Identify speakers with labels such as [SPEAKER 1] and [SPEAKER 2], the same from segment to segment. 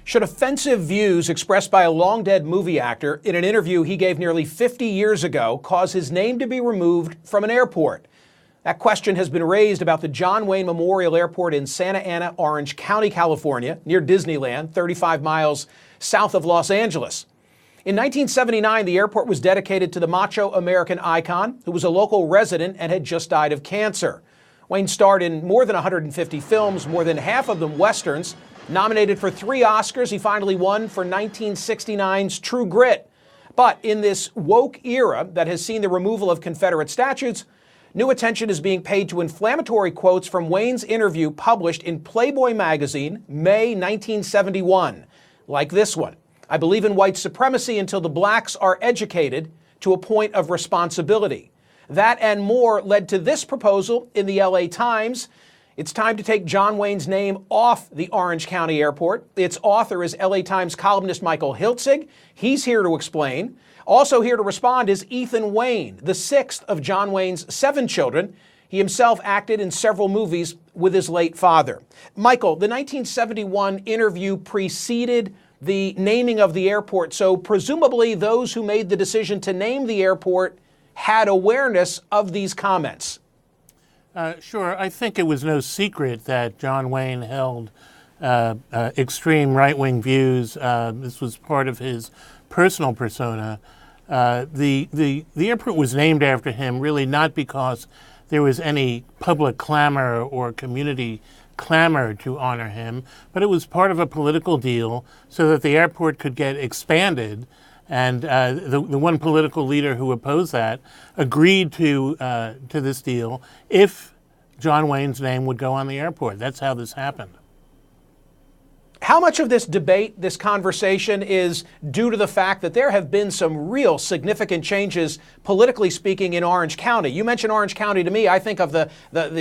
[SPEAKER 1] Should offensive views expressed by a long-dead movie actor in an interview he gave nearly 50 years ago cause his name to be removed from an airport? That question has been raised about the John Wayne Memorial Airport in Santa Ana, Orange County, California, near Disneyland, 35 miles south of Los Angeles. In 1979, the airport was dedicated to the macho American icon, who was a local resident and had just died of cancer. Wayne starred in more than 150 films, more than half of them Westerns. Nominated for 3 Oscars, he finally won for 1969's True Grit. But in this woke era that has seen the removal of Confederate statues, new attention is being paid to inflammatory quotes from Wayne's interview published in Playboy Magazine, May 1971, like this one. "I believe in white supremacy until the blacks are educated to a point of responsibility." That and more led to this proposal in the LA Times. It's time to take John Wayne's name off the Orange County Airport. Its author is LA Times columnist Michael Hiltzig. He's here to explain. Also here to respond is Ethan Wayne, the 6th of John Wayne's 7 children. He himself acted in several movies with his late father. Michael, the 1971 interview preceded the naming of the airport, so presumably those who made the decision to name the airport had awareness of these comments.
[SPEAKER 2] Sure. I think it was no secret that John Wayne held extreme right-wing views. This was part of his personal persona. The airport was named after him really not because there was any public clamor or community clamor to honor him, but it was part of a political deal so that the airport could get expanded. And the one political leader who opposed that agreed to this deal if John Wayne's name would go on the airport. That's how this happened.
[SPEAKER 1] How much of this debate, this conversation, is due to the fact that there have been some real significant changes, politically speaking, in Orange County? You mentioned Orange County to me. I think of the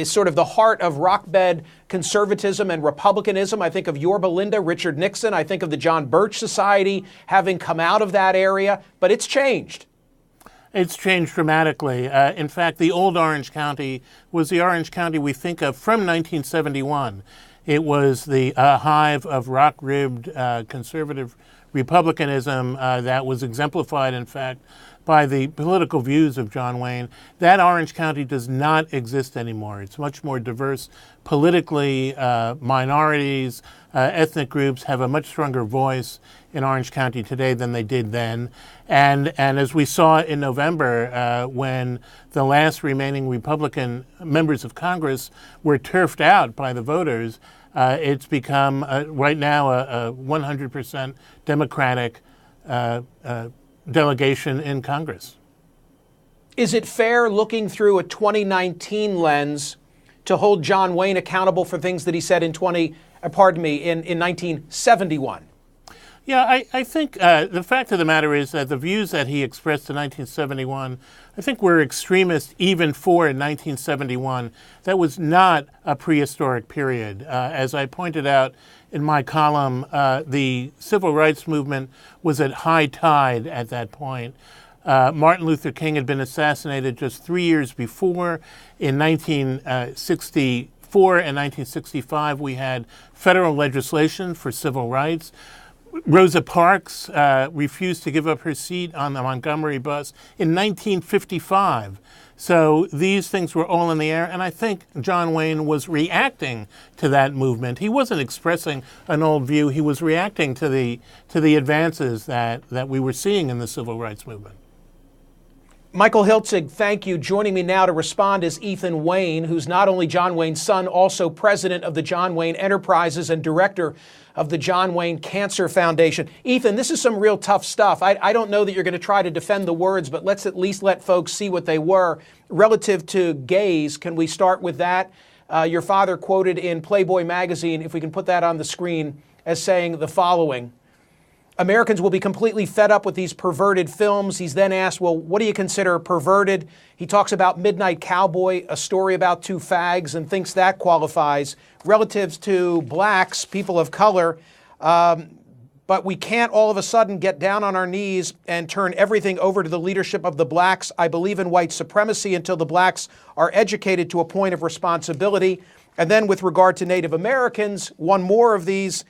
[SPEAKER 1] sort of the heart of rock-bed conservatism and republicanism. I think of Yorba Linda, Richard Nixon. I think of the John Birch Society having come out of that area. But it's changed.
[SPEAKER 2] It's changed dramatically. In fact, the old Orange County was the Orange County we think of from 1971. It was the hive of rock-ribbed conservative republicanism that was exemplified, in fact, by the political views of John Wayne. That Orange County does not exist anymore. It's much more diverse politically. Minorities, ethnic groups have a much stronger voice in Orange County today than they did then. And as we saw in November, when the last remaining Republican members of Congress were turfed out by the voters, it's become right now a 100% Democratic delegation in Congress.
[SPEAKER 1] Is it fair, looking through a 2019 lens, to hold John Wayne accountable for things that he said in 1971?
[SPEAKER 2] Yeah, I think the fact of the matter is that the views that he expressed in 1971, I think were extremist even for 1971. That was not a prehistoric period. As I pointed out in my column, the civil rights movement was at high tide at that point. Martin Luther King had been assassinated just 3 years before. In 1964 and 1965, we had federal legislation for civil rights. Rosa Parks refused to give up her seat on the Montgomery bus in 1955. So these things were all in the air, and I think John Wayne was reacting to that movement. He wasn't expressing an old view. He was reacting to the advances that we were seeing in the civil rights movement.
[SPEAKER 1] Michael Hiltzig, thank you. Joining me now to respond is Ethan Wayne, who's not only John Wayne's son, also president of the John Wayne Enterprises and director of the John Wayne Cancer Foundation. Ethan, this is some real tough stuff. I don't know that you're going to try to defend the words, but let's at least let folks see what they were. Relative to gays, can we start with that? Your father quoted in Playboy Magazine, if we can put that on the screen, as saying the following: Americans will be completely fed up with these perverted films. He's then asked, well, what do you consider perverted? He talks about Midnight Cowboy, a story about 2 fags, and thinks that qualifies. Relatives to blacks, people of color, but we can't all of a sudden get down on our knees and turn everything over to the leadership of the blacks. I believe in white supremacy until the blacks are educated to a point of responsibility. And then with regard to Native Americans, one more of these,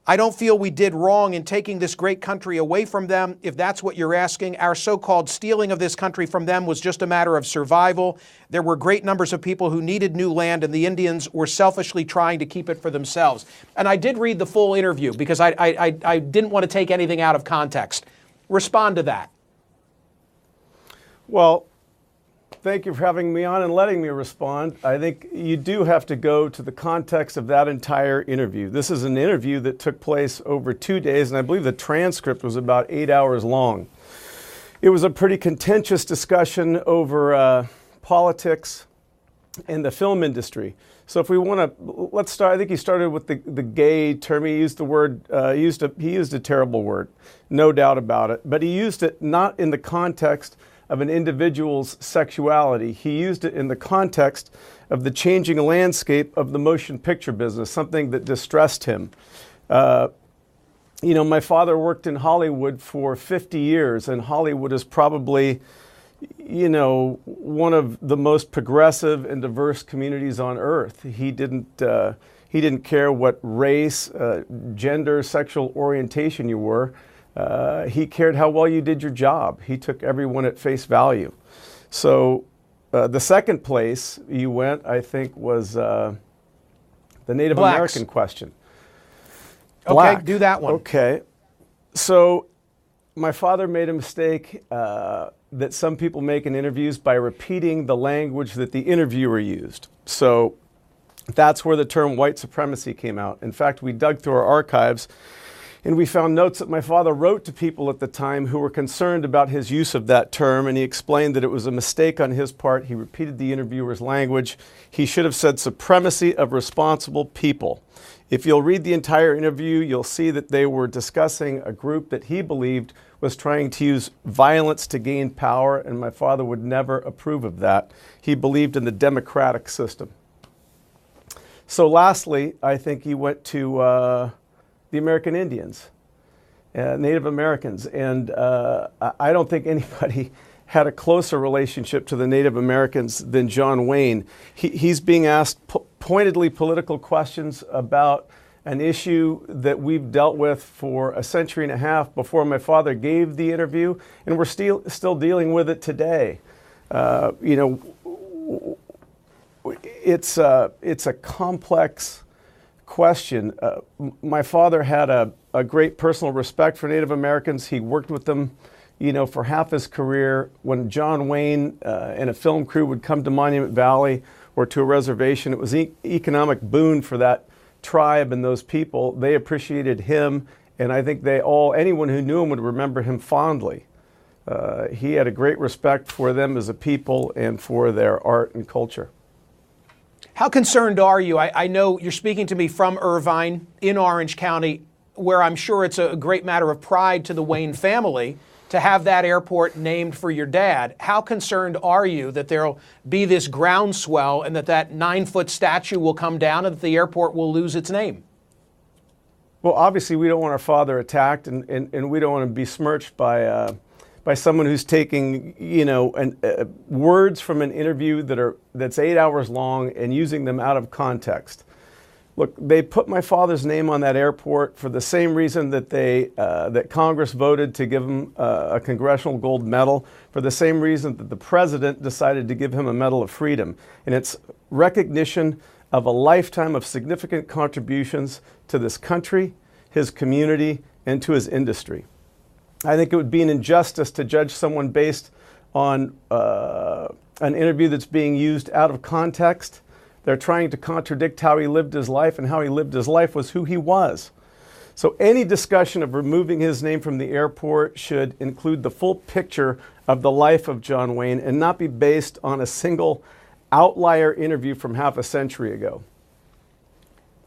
[SPEAKER 1] I don't feel we did wrong in taking this great country away from them, if that's what you're asking. Our so-called stealing of this country from them was just a matter of survival. There were great numbers of people who needed new land, and the Indians were selfishly trying to keep it for themselves. And I did read the full interview because I didn't want to take anything out of context. Respond to that.
[SPEAKER 3] Well, thank you for having me on and letting me respond. I think you do have to go to the context of that entire interview. This is an interview that took place over 2 days, and I believe the transcript was about 8 hours long. It was a pretty contentious discussion over politics and the film industry. So if we want to, let's start. I think he started with the gay term. He used the word. He used a terrible word, no doubt about it. But he used it not in the context of an individual's sexuality. He used it in the context of the changing landscape of the motion picture business, something that distressed him. My father worked in Hollywood for 50 years, and Hollywood is probably, one of the most progressive and diverse communities on earth. He didn't care what race, gender, sexual orientation you were. He cared how well you did your job. He took everyone at face value. So the second place you went, I think, was the Native American question. Black.
[SPEAKER 1] Okay, do that one.
[SPEAKER 3] Okay. So my father made a mistake that some people make in interviews by repeating the language that the interviewer used. So that's where the term white supremacy came out. In fact, we dug through our archives and we found notes that my father wrote to people at the time who were concerned about his use of that term, and he explained that it was a mistake on his part. He repeated the interviewer's language. He should have said supremacy of responsible people. If you'll read the entire interview, you'll see that they were discussing a group that he believed was trying to use violence to gain power, and my father would never approve of that. He believed in the democratic system. So lastly, I think he went to the American Indians, Native Americans. And I don't think anybody had a closer relationship to the Native Americans than John Wayne. He's being asked pointedly political questions about an issue that we've dealt with for a century and a half before my father gave the interview, and we're still dealing with it today. It's a complex question. My father had a great personal respect for Native Americans. He worked with them, for half his career. When John Wayne and a film crew would come to Monument Valley or to a reservation, it was an economic boon for that tribe and those people. They appreciated him, and I think anyone who knew him would remember him fondly. He had a great respect for them as a people and for their art and culture.
[SPEAKER 1] How concerned are you? I know you're speaking to me from Irvine in Orange County, where I'm sure it's a great matter of pride to the Wayne family to have that airport named for your dad. How concerned are you that there'll be this groundswell and that 9-foot statue will come down and that the airport will lose its name?
[SPEAKER 3] Well, obviously we don't want our father attacked, and we don't want to be besmirched by someone who's taking, words from an interview that's 8 hours long and using them out of context. Look, they put my father's name on that airport for the same reason that that Congress voted to give him a Congressional Gold Medal, for the same reason that the President decided to give him a Medal of Freedom. And it's recognition of a lifetime of significant contributions to this country, his community, and to his industry. I think it would be an injustice to judge someone based on an interview that's being used out of context. They're trying to contradict how he lived his life, and how he lived his life was who he was. So any discussion of removing his name from the airport should include the full picture of the life of John Wayne and not be based on a single outlier interview from half a century ago.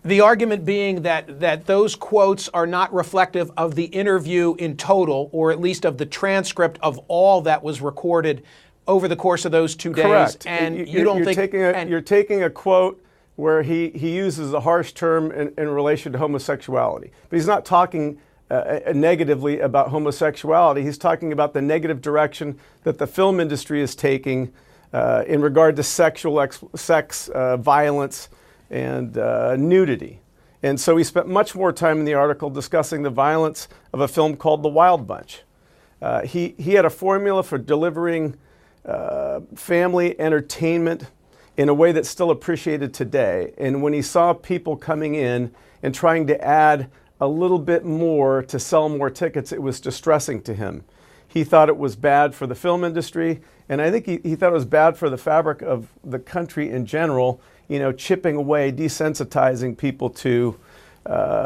[SPEAKER 1] The argument being that those quotes are not reflective of the interview in total, or at least of the transcript of all that was recorded over the course of those 2 days.
[SPEAKER 3] Correct.
[SPEAKER 1] And
[SPEAKER 3] you're taking a quote where he uses a harsh term in relation to homosexuality. But he's not talking negatively about homosexuality. He's talking about the negative direction that the film industry is taking in regard to sex violence and nudity. And so he spent much more time in the article discussing the violence of a film called The Wild Bunch. He had a formula for delivering family entertainment in a way that's still appreciated today. And when he saw people coming in and trying to add a little bit more to sell more tickets, it was distressing to him. He thought it was bad for the film industry, and I think he thought it was bad for the fabric of the country in general, chipping away, desensitizing people to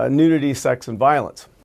[SPEAKER 3] nudity, sex, and violence.